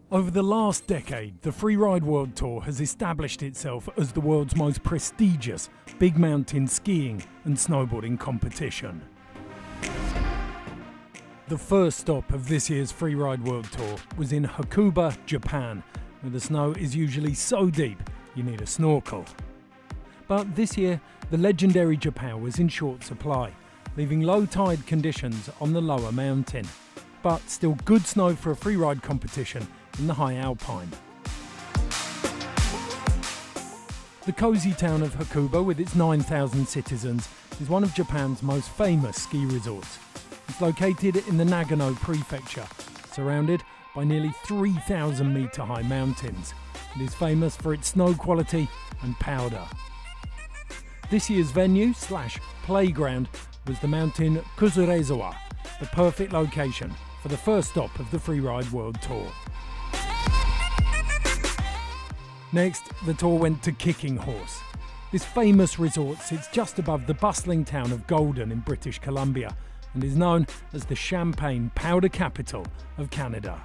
Over the last decade, the Freeride World Tour has established itself as the world's most prestigious big mountain skiing and snowboarding competition. The first stop of this year's Freeride World Tour was in Hakuba, Japan, where the snow is usually so deep you need a snorkel. But this year, the legendary Japan was in short supply, leaving low tide conditions on the lower mountain. But still good snow for a freeride competition in the high alpine. The cosy town of Hakuba, with its 9,000 citizens, is one of Japan's most famous ski resorts. It's located in the Nagano prefecture, surrounded by nearly 3,000 metre high mountains. It is famous for its snow quality and powder. This year's venue/playground was the mountain Kuzurezawa, the perfect location for the first stop of the Freeride World Tour. Next, the tour went to Kicking Horse. This famous resort sits just above the bustling town of Golden in British Columbia and is known as the champagne powder capital of Canada.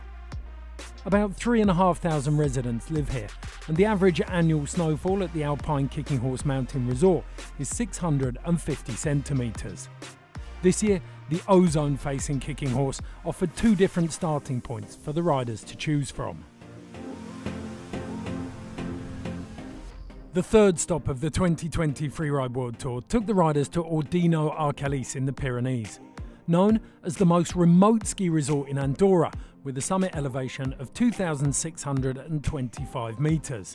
About 3,500 residents live here, and the average annual snowfall at the Alpine Kicking Horse Mountain Resort is 650 centimetres. This year, the ozone-facing Kicking Horse offered two different starting points for the riders to choose from. The third stop of the 2020 Freeride World Tour took the riders to Ordino Arcalís in the Pyrenees, known as the most remote ski resort in Andorra, with a summit elevation of 2,625 metres.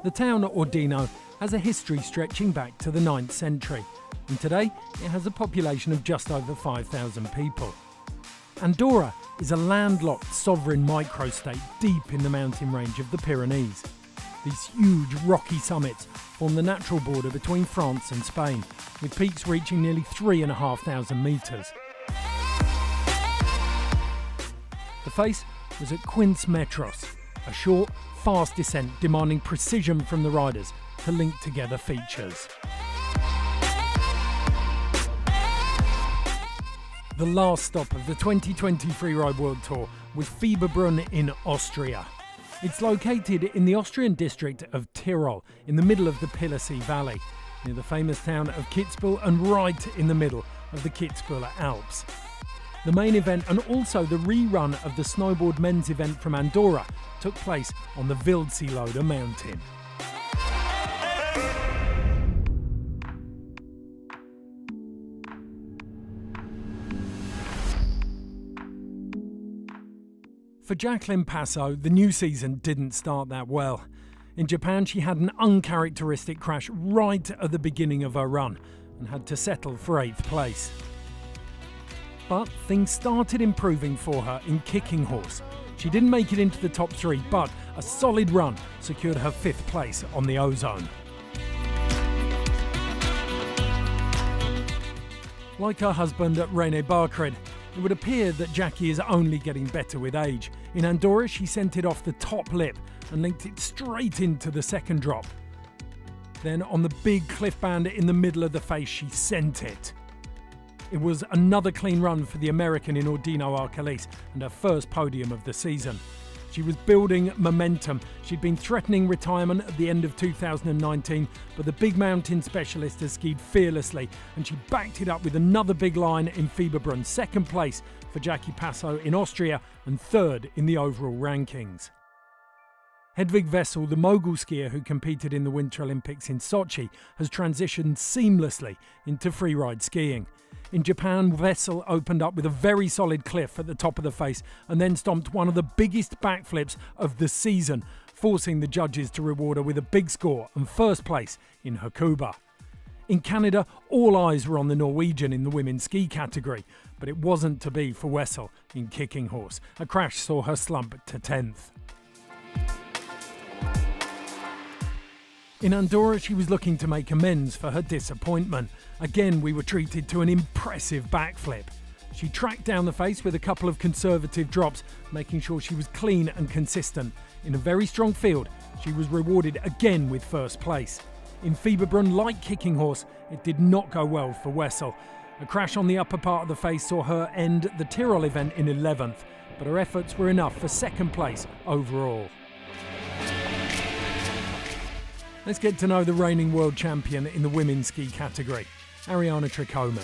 The town of Ordino has a history stretching back to the 9th century, and today it has a population of just over 5,000 people. Andorra is a landlocked sovereign microstate deep in the mountain range of the Pyrenees. These huge rocky summits form the natural border between France and Spain, with peaks reaching nearly 3,500 metres. The face was at Quince Metros, a short, fast descent demanding precision from the riders to link together features. The last stop of the 2020 Freeride World Tour was Fieberbrunn in Austria. It's located in the Austrian district of Tyrol, in the middle of the Pilersee Valley, near the famous town of Kitzbühel and right in the middle of the Kitzbühel Alps. The main event, and also the rerun of the snowboard men's event from Andorra, took place on the Wildseeloder mountain. For Jacqueline Passo, the new season didn't start that well. In Japan, she had an uncharacteristic crash right at the beginning of her run and had to settle for 8th place. But things started improving for her in Kicking Horse. She didn't make it into the top 3, but a solid run secured her 5th place on the ozone. Like her husband René Barcred, it would appear that Jackie is only getting better with age. In Andorra, she sent it off the top lip and linked it straight into the second drop. Then on the big cliff band in the middle of the face, she sent it. It was another clean run for the American in Ordino Arcalís and her first podium of the season. She was building momentum. She'd been threatening retirement at the end of 2019, but the big mountain specialist has skied fearlessly, and she backed it up with another big line in Fieberbrunn, 2nd place for Jackie Passo in Austria and 3rd in the overall rankings. Hedvig Wessel, the mogul skier who competed in the Winter Olympics in Sochi, has transitioned seamlessly into freeride skiing. In Japan, Wessel opened up with a very solid cliff at the top of the face and then stomped one of the biggest backflips of the season, forcing the judges to reward her with a big score and 1st place in Hakuba. In Canada, all eyes were on the Norwegian in the women's ski category, but it wasn't to be for Wessel in Kicking Horse. A crash saw her slump to 10th. In Andorra, she was looking to make amends for her disappointment. Again, we were treated to an impressive backflip. She tracked down the face with a couple of conservative drops, making sure she was clean and consistent. In a very strong field, she was rewarded again with 1st place. In Fieberbrunn, like Kicking Horse, it did not go well for Wessel. A crash on the upper part of the face saw her end the Tyrol event in 11th, but her efforts were enough for second place overall. Let's get to know the reigning world champion in the women's ski category, Ariana Tricome.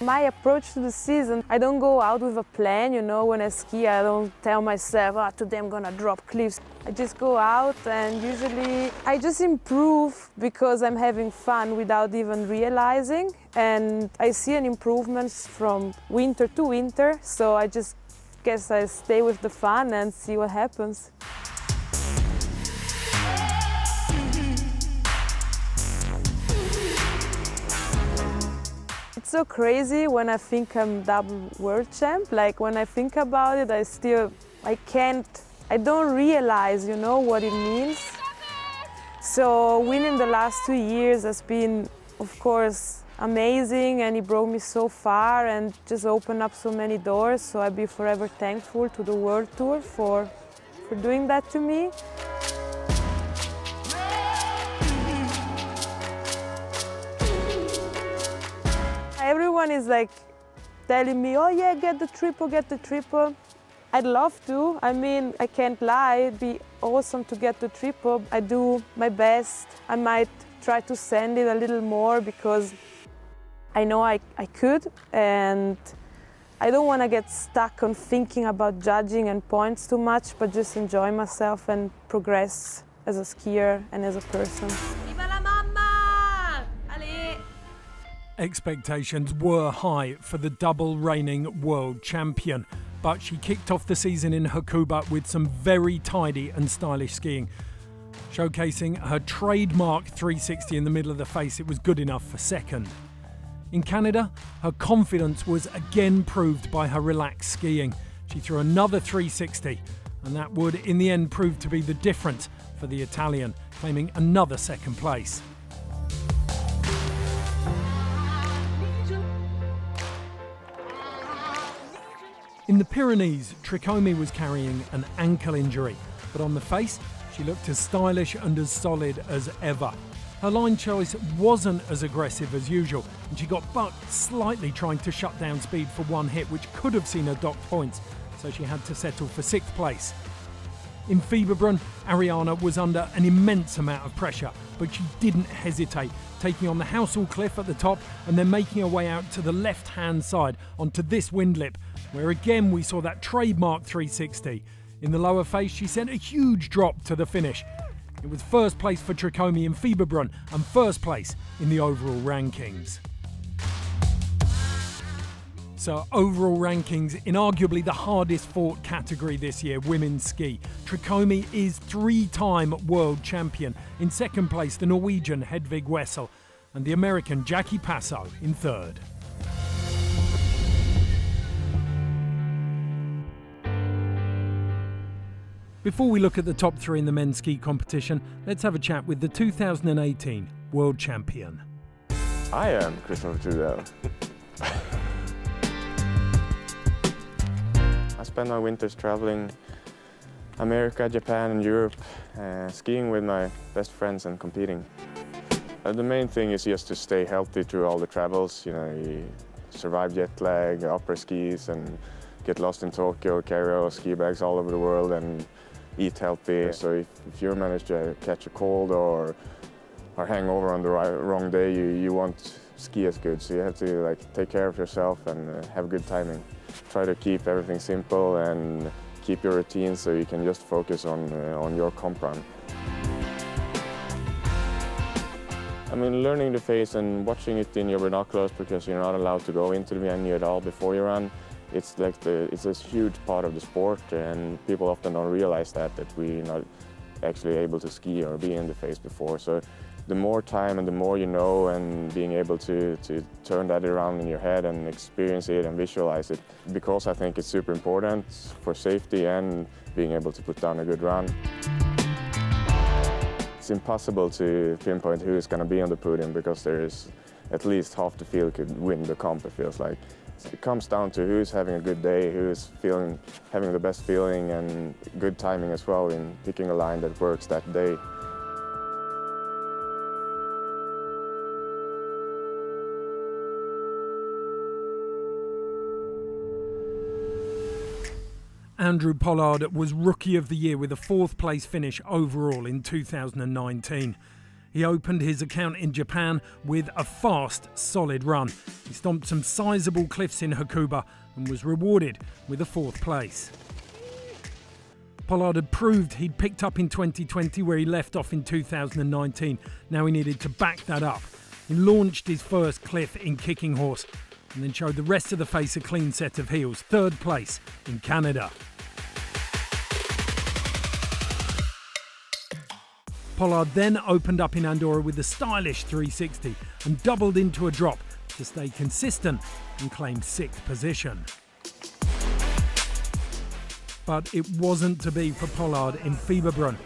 My approach to the season, I don't go out with a plan, when I ski I don't tell myself, today I'm gonna drop cliffs. I just go out and usually I just improve because I'm having fun without even realizing, and I see an improvement from winter to winter, so I just guess I stay with the fun and see what happens. It's so crazy when I think I'm double world champ. Like when I think about it, I don't realize, what it means. So winning the last 2 years has been, of course, amazing, and it brought me so far and just opened up so many doors. So I'll be forever thankful to the World Tour for doing that to me. Everyone is like telling me, oh yeah, get the triple. I'd love to. I mean, I can't lie, it'd be awesome to get the triple. I do my best. I might try to send it a little more because I know I could, and I don't want to get stuck on thinking about judging and points too much, but just enjoy myself and progress as a skier and as a person. Expectations were high for the double reigning world champion, but she kicked off the season in Hakuba with some very tidy and stylish skiing. Showcasing her trademark 360 in the middle of the face, it was good enough for second. In Canada, her confidence was again proved by her relaxed skiing. She threw another 360, and that would in the end prove to be the difference for the Italian, claiming another second place. In the Pyrenees, Tricome was carrying an ankle injury, but on the face, she looked as stylish and as solid as ever. Her line choice wasn't as aggressive as usual, and she got bucked slightly trying to shut down speed for one hit, which could have seen her docked points, so she had to settle for 6th place. In Fieberbrunn, Ariana was under an immense amount of pressure, but she didn't hesitate, taking on the Housel Cliff at the top and then making her way out to the left-hand side onto this wind lip, where again we saw that trademark 360. In the lower face, she sent a huge drop to the finish. It was first place for Tricome in Fieberbrunn and first place in the overall rankings. So overall rankings in arguably the hardest fought category this year, women's ski. Tricome is 3-time world champion. In second place, the Norwegian Hedvig Wessel and the American Jackie Passo in third. Before we look at the top 3 in the men's ski competition, let's have a chat with the 2018 world champion. I am Christopher Trudell. I spend my winters traveling America, Japan and Europe, skiing with my best friends and competing. The main thing is just to stay healthy through all the travels. You survive jet lag, opera skis, and get lost in Tokyo, carry all ski bags all over the world and eat healthy. So if you manage to catch a cold or hangover on the wrong day, you won't ski as good. So you have to take care of yourself and have good timing. Try to keep everything simple and keep your routine so you can just focus on your comp run. I mean, learning the face and watching it in your binoculars, because you're not allowed to go into the venue at all before you run. It's it's a huge part of the sport, and people often don't realize that we're not actually able to ski or be in the face before. So the more time and the more you know, and being able to turn that around in your head and experience it and visualize it, because I think it's super important for safety and being able to put down a good run. It's impossible to pinpoint who is going to be on the podium, because there is at least half the field could win the comp, it feels like. It comes down to who's having a good day, who's having the best feeling and good timing as well in picking a line that works that day. 。 . 。Andrew Pollard was Rookie of the Year with a 4th place finish overall in 2019. He opened his account in Japan with a fast, solid run. He stomped some sizable cliffs in Hakuba and was rewarded with a 4th place. Pollard had proved he'd picked up in 2020 where he left off in 2019. Now he needed to back that up. He launched his first cliff in Kicking Horse and then showed the rest of the face a clean set of heels, 3rd place in Canada. Pollard then opened up in Andorra with a stylish 360 and doubled into a drop to stay consistent and claim 6th position. But it wasn't to be for Pollard in Fieberbrunn.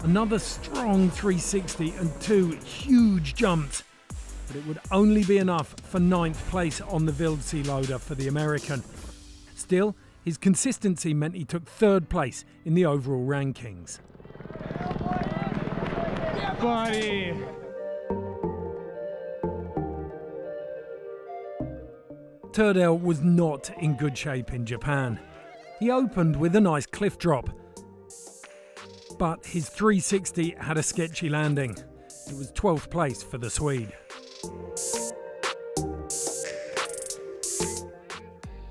Another strong 360 and 2 huge jumps, but it would only be enough for 9th place on the Wildsee loader for the American. Still, his consistency meant he took 3rd place in the overall rankings. Buddy. Turdell was not in good shape in Japan. He opened with a nice cliff drop, but his 360 had a sketchy landing. It was 12th place for the Swede.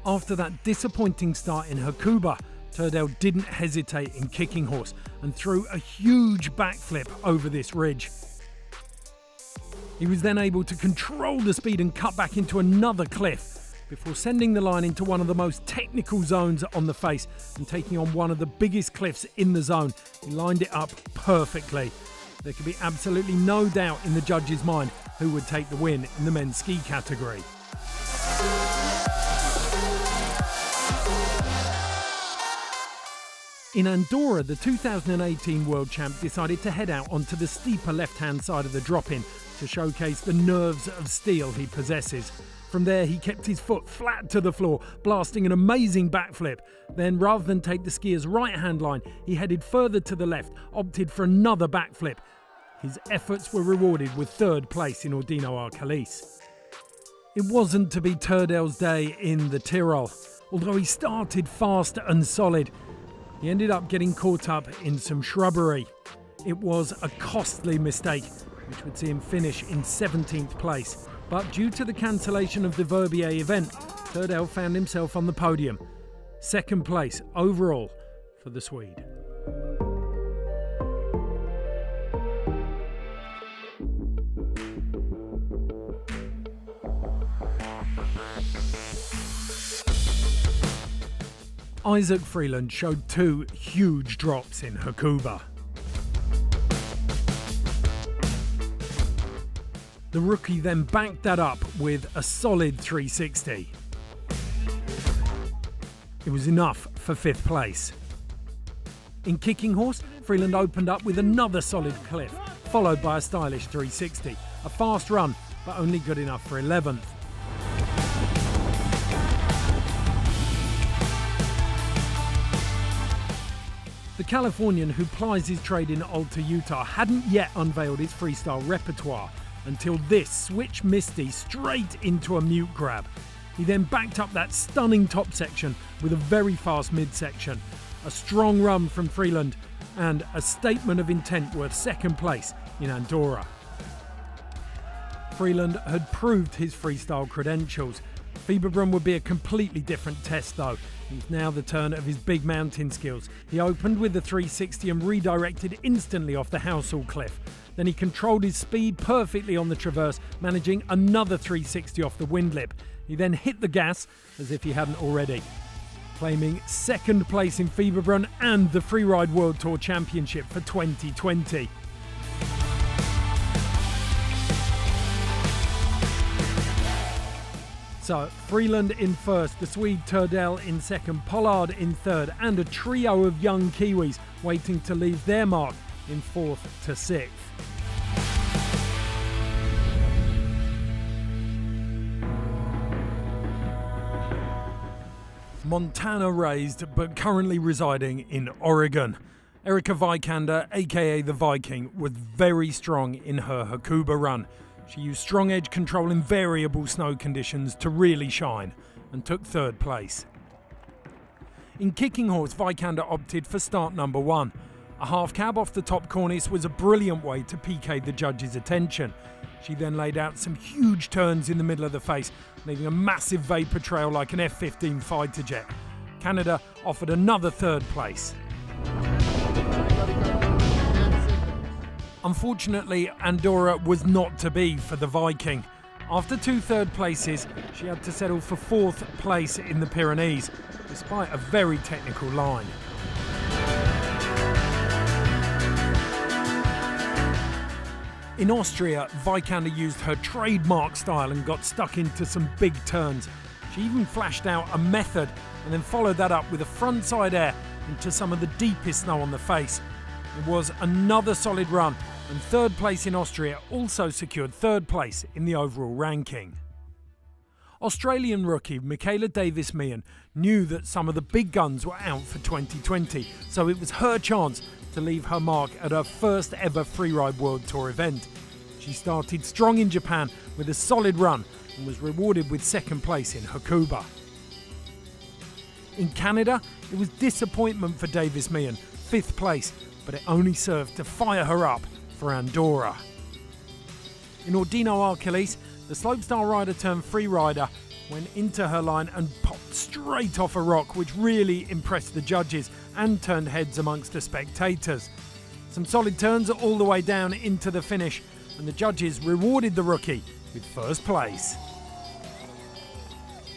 After that disappointing start in Hakuba, Turdell didn't hesitate in Kicking Horse and threw a huge backflip over this ridge. He was then able to control the speed and cut back into another cliff before sending the line into one of the most technical zones on the face and taking on one of the biggest cliffs in the zone. He lined it up perfectly. There could be absolutely no doubt in the judge's mind who would take the win in the men's ski category. In Andorra, the 2018 world champ decided to head out onto the steeper left-hand side of the drop-in to showcase the nerves of steel he possesses. From there, he kept his foot flat to the floor, blasting an amazing backflip. Then, rather than take the skier's right-hand line, he headed further to the left, opted for another backflip. His efforts were rewarded with 3rd place in Ordino Arcalis. It wasn't to be Turdell's day in the Tyrol. Although he started fast and solid, he ended up getting caught up in some shrubbery. It was a costly mistake, which would see him finish in 17th place. But due to the cancellation of the Verbier event, Turdell found himself on the podium. 2nd place overall for the Swede. Isaac Freeland showed 2 huge drops in Hakuba. The rookie then backed that up with a solid 360. It was enough for 5th place. In Kicking Horse, Freeland opened up with another solid cliff, followed by a stylish 360. A fast run, but only good enough for 11th. The Californian, who plies his trade in Alta, Utah, hadn't yet unveiled his freestyle repertoire until this switch Misty straight into a mute grab. He then backed up that stunning top section with a very fast midsection. A strong run from Freeland and a statement of intent worth 2nd place in Andorra. Freeland had proved his freestyle credentials. Fieberbrunn would be a completely different test though. It's now the turn of his big mountain skills. He opened with the 360 and redirected instantly off the Househall cliff. Then he controlled his speed perfectly on the traverse, managing another 360 off the windlip. He then hit the gas as if he hadn't already, claiming 2nd place in Fieberbrunn and the Freeride World Tour Championship for 2020. So, Freeland in 1st, the Swede Turdell in 2nd, Pollard in 3rd, and a trio of young Kiwis waiting to leave their mark in 4th to 6th. Montana raised, but currently residing in Oregon. Erica Vikander, aka the Viking, was very strong in her Hakuba run. She used strong edge control in variable snow conditions to really shine and took 3rd place. In kicking horse, Vikander opted for start number 1. A half cab off the top cornice was a brilliant way to pique the judges' attention. She then laid out some huge turns in the middle of the face, leaving a massive vapour trail like an F-15 fighter jet. Canada offered another third place. Unfortunately, Andorra was not to be for the Viking. After 2 third places, she had to settle for 4th place in the Pyrenees, despite a very technical line. In Austria, Vikander used her trademark style and got stuck into some big turns. She even flashed out a method and then followed that up with a frontside air into some of the deepest snow on the face. It was another solid run, and 3rd place in Austria also secured 3rd place in the overall ranking. Australian rookie Michaela Davis-Meehan knew that some of the big guns were out for 2020, so it was her chance to leave her mark at her first ever Freeride World Tour event. She started strong in Japan with a solid run and was rewarded with 2nd place in Hakuba. In Canada, it was disappointment for Davis-Meehan, 5th place, but it only served to fire her up for Andorra. In Ordino Arcalis, the slopestyle rider turned freerider went into her line and popped straight off a rock, which really impressed the judges and turned heads amongst the spectators. Some solid turns all the way down into the finish, and the judges rewarded the rookie with 1st place.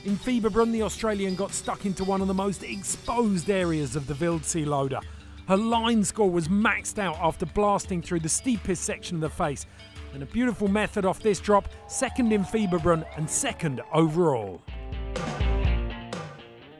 In Fieberbrunn, the Australian got stuck into one of the most exposed areas of the Wildsee loader. Her line score was maxed out after blasting through the steepest section of the face, and a beautiful method off this drop, 2nd in Fieberbrunn and 2nd overall.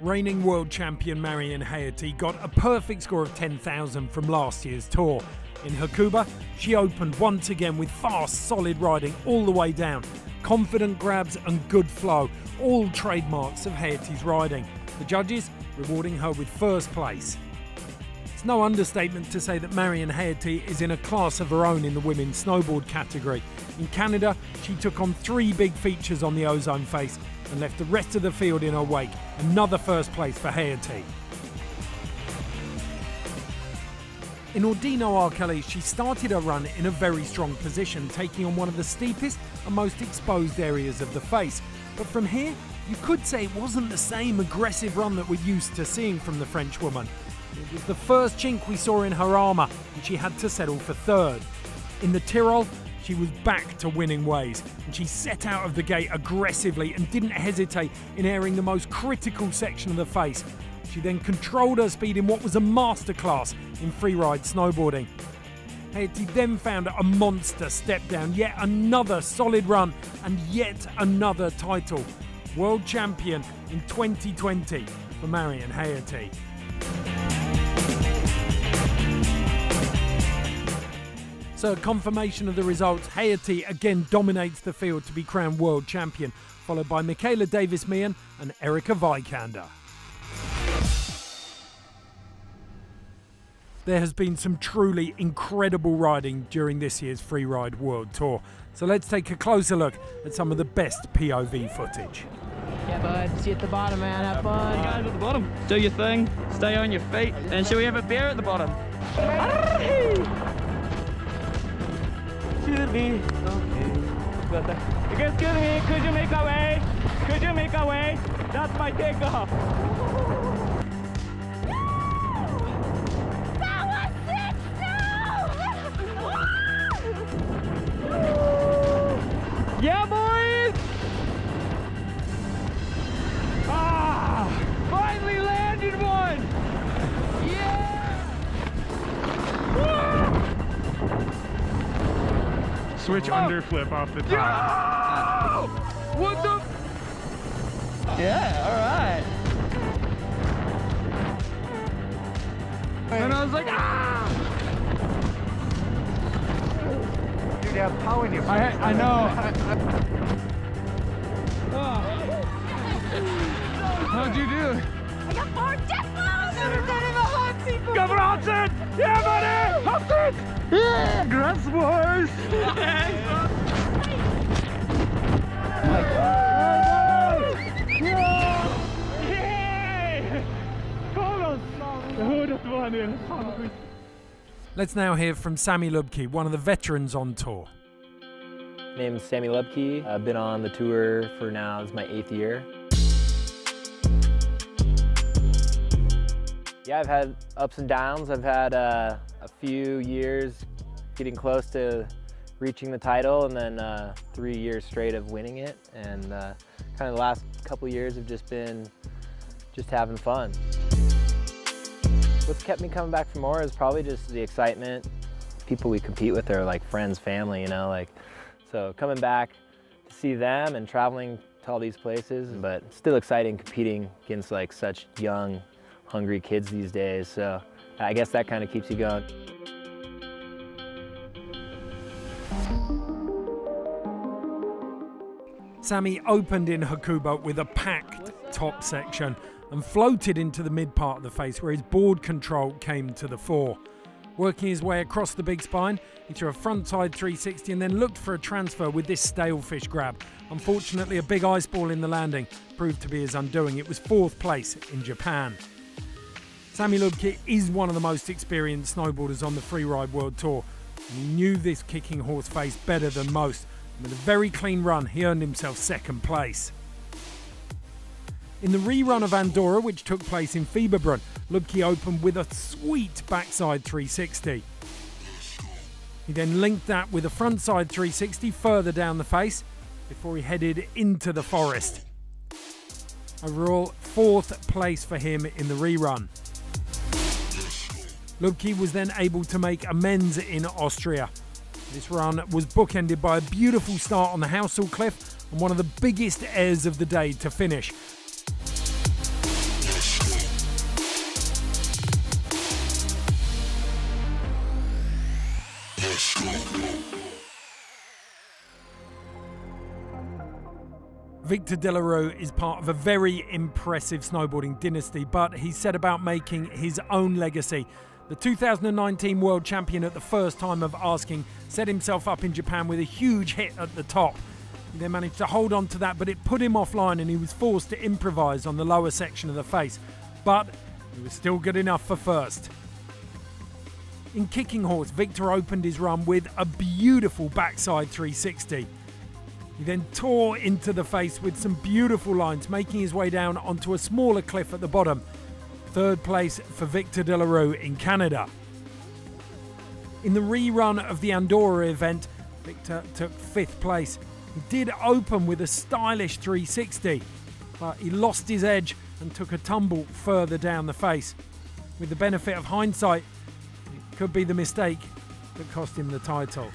Reigning world champion Marianne Haerty got a perfect score of 10,000 from last year's tour. In Hakuba, she opened once again with fast, solid riding all the way down. Confident grabs and good flow, all trademarks of Haerty's riding. The judges rewarding her with 1st place. It's no understatement to say that Marianne Haerty is in a class of her own in the women's snowboard category. In Canada, she took on 3 big features on the ozone face and left the rest of the field in her wake. Another 1st place for Haerty. In Ordino Arcalis, she started her run in a very strong position, taking on one of the steepest and most exposed areas of the face. But from here, you could say it wasn't the same aggressive run that we're used to seeing from the Frenchwoman. It was the first chink we saw in her armour, and she had to settle for 3rd. In the Tyrol, she was back to winning ways, and she set out of the gate aggressively and didn't hesitate in airing the most critical section of the face. She then controlled her speed in what was a masterclass in freeride snowboarding. Haerty then found a monster step down, yet another solid run and yet another title. World champion in 2020 for Marianne Haerty. So confirmation of the results, Haerty again dominates the field to be crowned world champion, followed by Michaela Davis-Meehan and Erika Vikander. There has been some truly incredible riding during this year's Freeride World Tour. So let's take a closer look at some of the best POV footage. Yeah, bud. See you at the bottom, man. Have fun. You guys at the bottom. Do your thing. Stay on your feet. And shall we have a beer at the bottom? Should be okay. Excuse me, could you make a way? Could you make a way? That's my takeoff. That was sick! Yeah, boys! Ah! Finally landed one! Yeah! Switch underflip off the top. Yo! What the? Yeah, alright. And I was like, ah! Dude, you have power in your face. I know. How'd you do? I got 4 death balls! Never been in a hot seat before! Come on, Hudson! Yeah, buddy! Hudson! Yeah! Grass boys! Yay! Come Let's now hear from Sammy Lubke, one of the veterans on tour. My name is Sammy Lubke. I've been on the tour for now, this is my 8th year. Yeah, I've had ups and downs. I've had a few years getting close to reaching the title, and then 3 years straight of winning it. And kind of the last couple years have just been having fun. What's kept me coming back for more is probably just the excitement. People we compete with are like friends, family, you know, like, so coming back to see them and traveling to all these places, but still exciting competing against like such young, hungry kids these days. So I guess that kind of keeps you going. Sammy opened in Hakuba with a packed top section and floated into the mid part of the face where his board control came to the fore. Working his way across the big spine, he threw a frontside 360 and then looked for a transfer with this stalefish grab. Unfortunately, a big ice ball in the landing proved to be his undoing. It was 4th place in Japan. Sammy Lubke is one of the most experienced snowboarders on the Freeride World Tour. And he knew this kicking horse face better than most. And with a very clean run, he earned himself 2nd place. In the rerun of Andorra, which took place in Fieberbrunn, Lubke opened with a sweet backside 360. He then linked that with a frontside 360 further down the face before he headed into the forest. Overall, 4th place for him in the rerun. Lubke was then able to make amends in Austria. This run was bookended by a beautiful start on the Hausel Cliff and one of the biggest airs of the day to finish. Victor De La Rue is part of a very impressive snowboarding dynasty, but he set about making his own legacy. The 2019 world champion at the first time of asking set himself up in Japan with a huge hit at the top. He then managed to hold on to that, but it put him offline and he was forced to improvise on the lower section of the face. But he was still good enough for first. In kicking horse, Victor opened his run with a beautiful backside 360. He then tore into the face with some beautiful lines, making his way down onto a smaller cliff at the bottom. 3rd place for Victor De La Rue in Canada. In the rerun of the Andorra event, Victor took 5th place. He did open with a stylish 360, but he lost his edge and took a tumble further down the face. With the benefit of hindsight, it could be the mistake that cost him the title.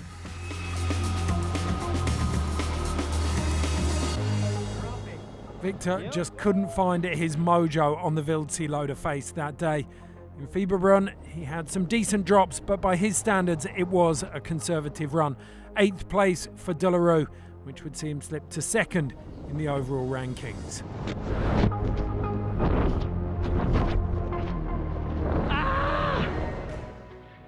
Victor just couldn't find his mojo on the Wildsee-Loader face that day. In Fieberbrunn, he had some decent drops, but by his standards, it was a conservative run. 8th place for De La Rue, which would see him slip to 2nd in the overall rankings.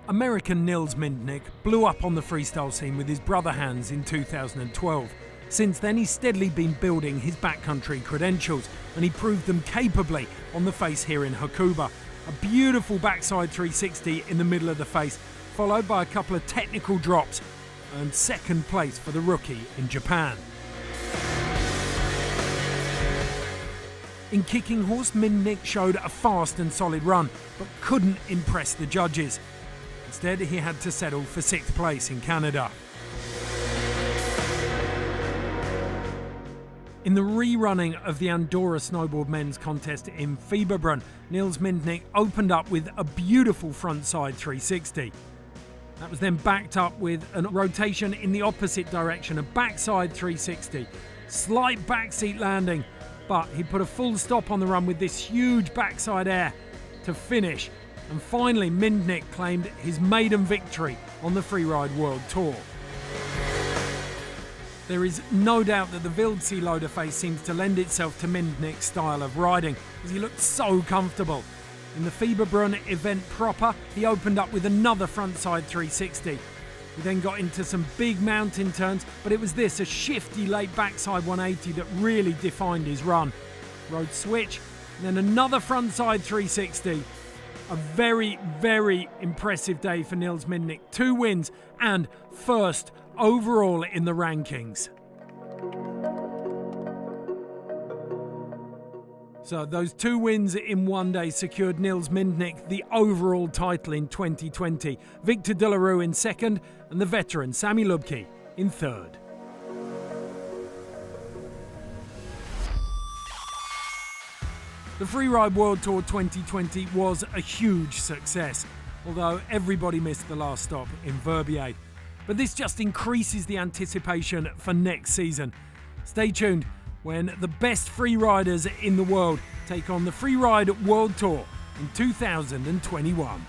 American Nils Mindnik blew up on the freestyle scene with his brother Hans in 2012. Since then, he's steadily been building his backcountry credentials, and he proved them capably on the face here in Hakuba. A beautiful backside 360 in the middle of the face, followed by a couple of technical drops, and 2nd place for the rookie in Japan. In kicking horse, Mindnik showed a fast and solid run, but couldn't impress the judges. Instead, he had to settle for 6th place in Canada. In the rerunning of the Andorra Snowboard Men's Contest in Fieberbrunn, Nils Mindnik opened up with a beautiful frontside 360. That was then backed up with a rotation in the opposite direction, a backside 360. Slight backseat landing, but he put a full stop on the run with this huge backside air to finish. And finally, Mindnik claimed his maiden victory on the Freeride World Tour. There is no doubt that the Wildsee-Loader face seems to lend itself to Mindnik's style of riding, as he looked so comfortable. In the Fieberbrunn event proper, he opened up with another frontside 360. He then got into some big mountain turns, but it was this, a shifty late backside 180 that really defined his run. Rode switch, and then another frontside 360, A very, very impressive day for Niels Mindnik. 2 wins and first overall in the rankings. So those 2 wins in one day secured Niels Mindnik the overall title in 2020. Victor De La Rue in second and the veteran Sami Lubke in third. The Freeride World Tour 2020 was a huge success, although everybody missed the last stop in Verbier. But this just increases the anticipation for next season. Stay tuned when the best freeriders in the world take on the Freeride World Tour in 2021.